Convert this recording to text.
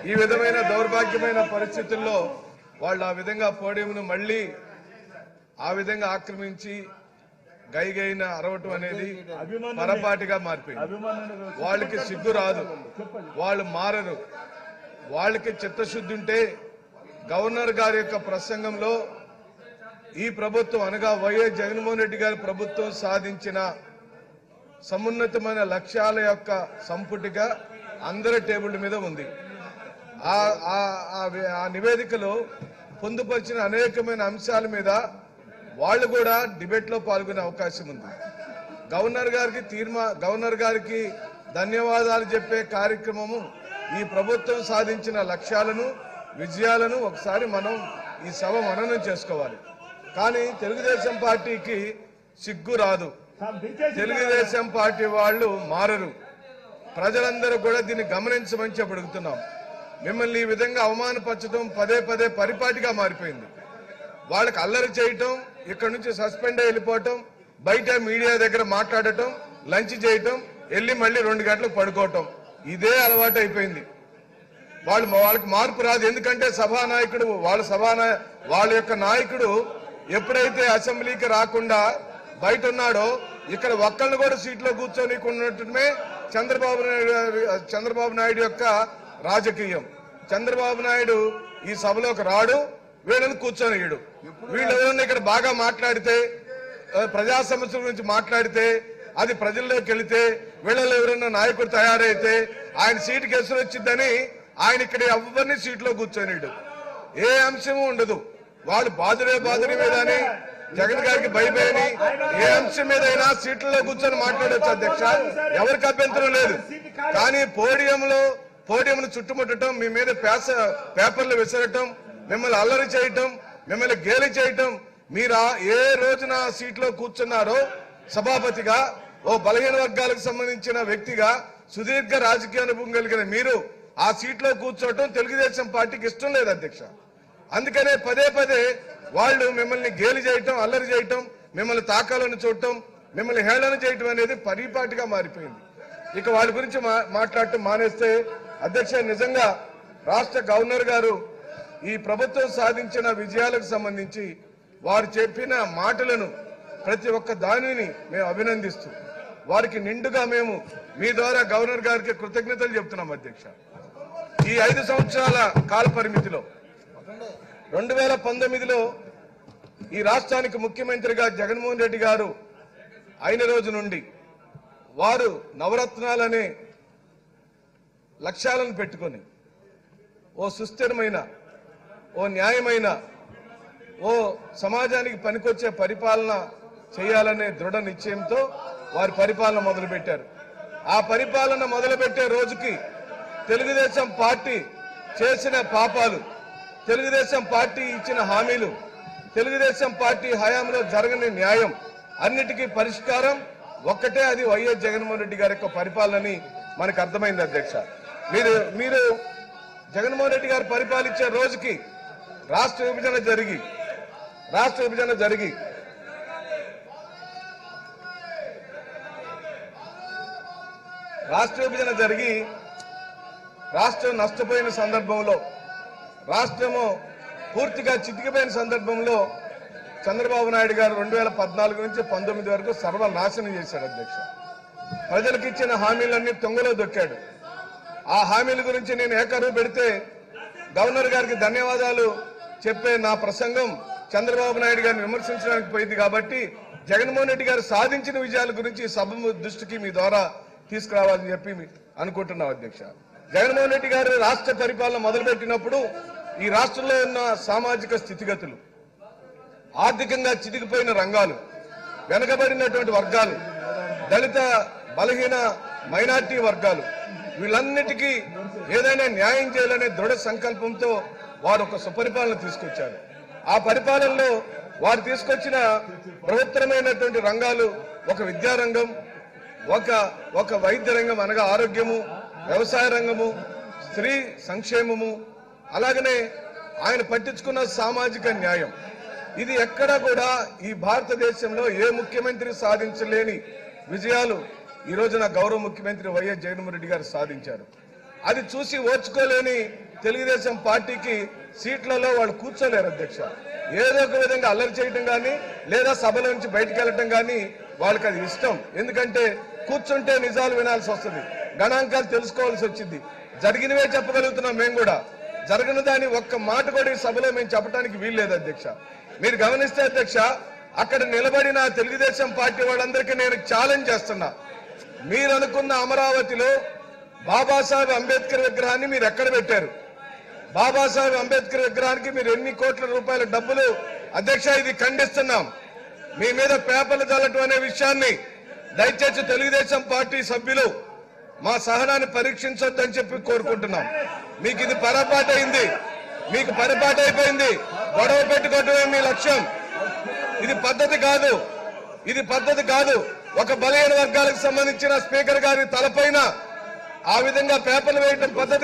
ఈ విధమైన దౌర్భాగ్యమైన పరిస్థితుల్లో వాళ్ళు ఆ విధంగా పోడియంను మళ్లీ ఆ విధంగా ఆక్రమించి గైగైన అరవటం అనేది పొరపాటుగా మారిపోయింది. వాళ్ళకి సిగ్గు రాదు, వాళ్ళు మారరు. వాళ్ళకి చిత్తశుద్ధి ఉంటే గవర్నర్ గారి యొక్క ప్రసంగంలో ఈ ప్రభుత్వం అనగా వైఎస్ జగన్మోహన్ రెడ్డి గారి ప్రభుత్వం సాధించిన సమున్నతమైన లక్ష్యాల యొక్క సంపుటిగా అందరి టేబుల్ మీద ఉంది. ఆ నివేదికలో పొందుపరిచిన అనేకమైన అంశాల మీద వాళ్ళు కూడా డిబేట్ లో పాల్గొనే అవకాశం ఉంది. గవర్నర్ గారికి ధన్యవాదాలు చెప్పే కార్యక్రమము ఈ ప్రభుత్వం సాధించిన లక్ష్యాలను విజయాలను ఒకసారి మనం ఈ సభ మననం చేసుకోవాలి. కానీ తెలుగుదేశం పార్టీకి సిగ్గు రాదు, తెలుగుదేశం పార్టీ వాళ్ళు మారరు. ప్రజలందరూ కూడా దీన్ని గమనించమని చెప్పి అడుగుతున్నాం. మిమ్మల్ని ఈ విధంగా అవమానపరచడం పదే పదే పరిపాటిగా మారిపోయింది. వాళ్ళకి అల్లరి చేయటం, ఇక్కడ నుంచి సస్పెండ్ అయి వెళ్ళిపోవటం, బయట మీడియా దగ్గర మాట్లాడటం, లంచ్ చేయటం, వెళ్ళి మళ్ళీ 2 గంటలకు పడుకోవటం, ఇదే అలవాటు అయిపోయింది. వాళ్ళకి మార్పు రాదు. ఎందుకంటే సభానాయకుడు వాళ్ళ యొక్క నాయకుడు ఎప్పుడైతే అసెంబ్లీకి రాకుండా బయట ఉన్నాడో ఇక్కడ ఒక్కళ్ళు కూడా సీట్లో కూర్చొని ఉన్నట్టుమే చంద్రబాబు నాయుడు యొక్క రాజకీయం. చంద్రబాబు నాయుడు ఈ సభలోకి రాడు, వీళ్ళని కూర్చొనియడు. వీళ్ళు ఎవరన్నా ఇక్కడ బాగా మాట్లాడితే, ప్రజా సమస్యల గురించి మాట్లాడితే, అది ప్రజల్లోకి వెళితే, వీళ్ళలో ఎవరన్నా నాయకుడు తయారైతే ఆయన సీటుకి ఎసురు వచ్చిందని ఆయన ఇక్కడ ఎవరిని సీట్లో కూర్చొనియడు. ఏ అంశము ఉండదు. వాళ్ళు బాధుడే మీద అని, జగన్ గారికి భయపడి ఏ అంశం మీద అయినా సీట్లలో కూర్చొని మాట్లాడవచ్చు అధ్యక్ష, ఎవరికి అభ్యంతరం లేదు. కానీ పోడియంను చుట్టుముట్టడం, మీ మీద పేపర్లు విసరటం, మిమ్మల్ని అల్లరి చేయటం, మిమ్మల్ని గేలి చేయటం, మీరు ఏ రోజున సీట్లో కూర్చున్నారో సభాపతిగా, ఓ బలహీన వర్గాలకు సంబంధించిన వ్యక్తిగా, సుదీర్ఘ రాజకీయ అనుభవం కలిగిన మీరు ఆ సీట్లో కూర్చోవటం తెలుగుదేశం పార్టీకి ఇష్టం లేదు అధ్యక్ష. అందుకనే పదే పదే వాళ్ళు మిమ్మల్ని గేలి చేయటం, అల్లరి చేయటం, మిమ్మల్ని తాకాలని చూడటం, మిమ్మల్ని హేళన చేయటం అనేది పరిపాటిగా మారిపోయింది. ఇక వాళ్ళ గురించి మాట్లాడటం మానేస్తే అధ్యక్ష, నిజంగా రాష్ట్ర గవర్నర్ గారు ఈ ప్రభుత్వం సాధించిన విజయాలకు సంబంధించి వారు చెప్పిన మాటలను ప్రతి ఒక్క దానిని మేము అభినందిస్తూ వారికి నిండుగా మేము మీ ద్వారా గవర్నర్ గారికి కృతజ్ఞతలు చెప్తున్నాం అధ్యక్ష. ఈ 5 సంవత్సరాల కాల పరిమితిలో 2019లో ఈ రాష్ట్రానికి ముఖ్యమంత్రిగా జగన్మోహన్ రెడ్డి గారు అయిన రోజు నుండి వారు నవరత్నాలనే లక్ష్యాలను పెట్టుకొని ఓ సుస్థిరమైన, ఓ న్యాయమైన, ఓ సమాజానికి పనికొచ్చే పరిపాలన చేయాలనే దృఢ నిశ్చయంతో వారి పరిపాలన మొదలుపెట్టారు. ఆ పరిపాలన మొదలుపెట్టే రోజుకి తెలుగుదేశం పార్టీ చేసిన పాపాలు, తెలుగుదేశం పార్టీ ఇచ్చిన హామీలు, తెలుగుదేశం పార్టీ హయాంలో జరగని న్యాయం అన్నిటికీ పరిష్కారం ఒక్కటే, అది వైఎస్ జగన్మోహన్ రెడ్డి గారి యొక్క పరిపాలనని మనకు అర్థమైంది అధ్యక్ష. మీరు జగన్మోహన్ రెడ్డి గారు పరిపాలించే రోజుకి రాష్ట్ర విభజన జరిగి రాష్ట్రం నష్టపోయిన సందర్భంలో, రాష్ట్రము పూర్తిగా చితికిపోయిన సందర్భంలో చంద్రబాబు నాయుడు గారు 2014 నుంచి 19 వరకు సర్వనాశనం చేశాడు అధ్యక్ష. ప్రజలకు ఇచ్చిన హామీలన్నీ తొంగలో దొక్కాడు. ఆ హామీల గురించి నేను ఏకరువు పెడితే గవర్నర్ గారికి ధన్యవాదాలు చెప్పే నా ప్రసంగం చంద్రబాబు నాయుడు గారిని విమర్శించడానికి పోయింది. కాబట్టి జగన్మోహన్ రెడ్డి గారు సాధించిన విజయాల గురించి సభ దృష్టికి మీ ద్వారా తీసుకురావాలని చెప్పి అనుకుంటున్నాం అధ్యక్ష. జగన్మోహన్ రెడ్డి గారు రాష్ట్ర పరిపాలన మొదలుపెట్టినప్పుడు ఈ రాష్ట్రంలో ఉన్న సామాజిక స్థితిగతులు, ఆర్థికంగా చితికిపోయిన రంగాలు, వెనుకబడినటువంటి వర్గాలు, దళిత బలహీన మైనార్టీ వర్గాలు, వీళ్ళన్నిటికీ ఏదైనా న్యాయం చేయాలనే దృఢ సంకల్పంతో వారు ఒక సుపరిపాలన తీసుకొచ్చారు. ఆ పరిపాలనలో వారు తీసుకొచ్చిన బృహత్తరమైనటువంటి రంగాలు ఒక విద్యారంగం, ఒక వైద్య రంగం అనగా ఆరోగ్యము, వ్యవసాయ రంగము, స్త్రీ సంక్షేమము, అలాగనే ఆయన పట్టించుకున్న సామాజిక న్యాయం. ఇది ఎక్కడా కూడా ఈ భారతదేశంలో ఏ ముఖ్యమంత్రి సాధించలేని విజయాలు ఈ రోజున గౌరవ ముఖ్యమంత్రి వైఎస్ జగన్మోహన్ రెడ్డి గారు సాధించారు. అది చూసి ఓర్చుకోలేని తెలుగుదేశం పార్టీకి సీట్లలో వాళ్ళు కూర్చోలేరు అధ్యక్ష. ఏదో ఒక విధంగా అల్లరి చేయడం కానీ లేదా సభల నుంచి బయటకు వెళ్ళటం కానీ వాళ్ళకి అది ఇష్టం. ఎందుకంటే కూర్చుంటే నిజాలు వినాల్సి వస్తుంది, గణాంకాలు తెలుసుకోవాల్సి వచ్చింది. జరిగినవే చెప్పగలుగుతున్నాం మేము కూడా, జరగని దాని ఒక్క మాట కూడా ఈ సభలో మేము చెప్పడానికి వీల్లేదు అధ్యక్ష. మీరు గమనిస్తే అధ్యక్ష, అక్కడ నిలబడిన తెలుగుదేశం పార్టీ వాళ్ళందరికీ నేను ఛాలెంజ్ చేస్తున్నా. మీరు అనుకున్న అమరావతిలో బాబాసాహెబ్ అంబేద్కర్ విగ్రహాన్ని మీరు ఎక్కడ పెట్టారు? బాబాసాహెబ్ అంబేద్కర్ విగ్రహానికి మీరు ఎన్ని కోట్ల రూపాయల డబ్బులు? అధ్యక్ష, ఇది ఖండిస్తున్నాం. మీ మీద పేపర్లు చల్లటం అనే విషయాన్ని దయచేసి తెలుగుదేశం పార్టీ సభ్యులు మా సహనాన్ని పరీక్షించొద్దని చెప్పి కోరుకుంటున్నాం. మీకు ఇది పొరపాటు అయింది, మీకు పొరపాటు అయిపోయింది. గొడవ పెట్టుకోవటమే మీ లక్ష్యం. ఇది పద్ధతి కాదు, ఇది పద్ధతి కాదు. ఒక బలహీన వర్గాలకు సంబంధించిన స్పీకర్ గారి తలపైన ఆ విధంగా పేపర్లు వేయటం పద్ధతి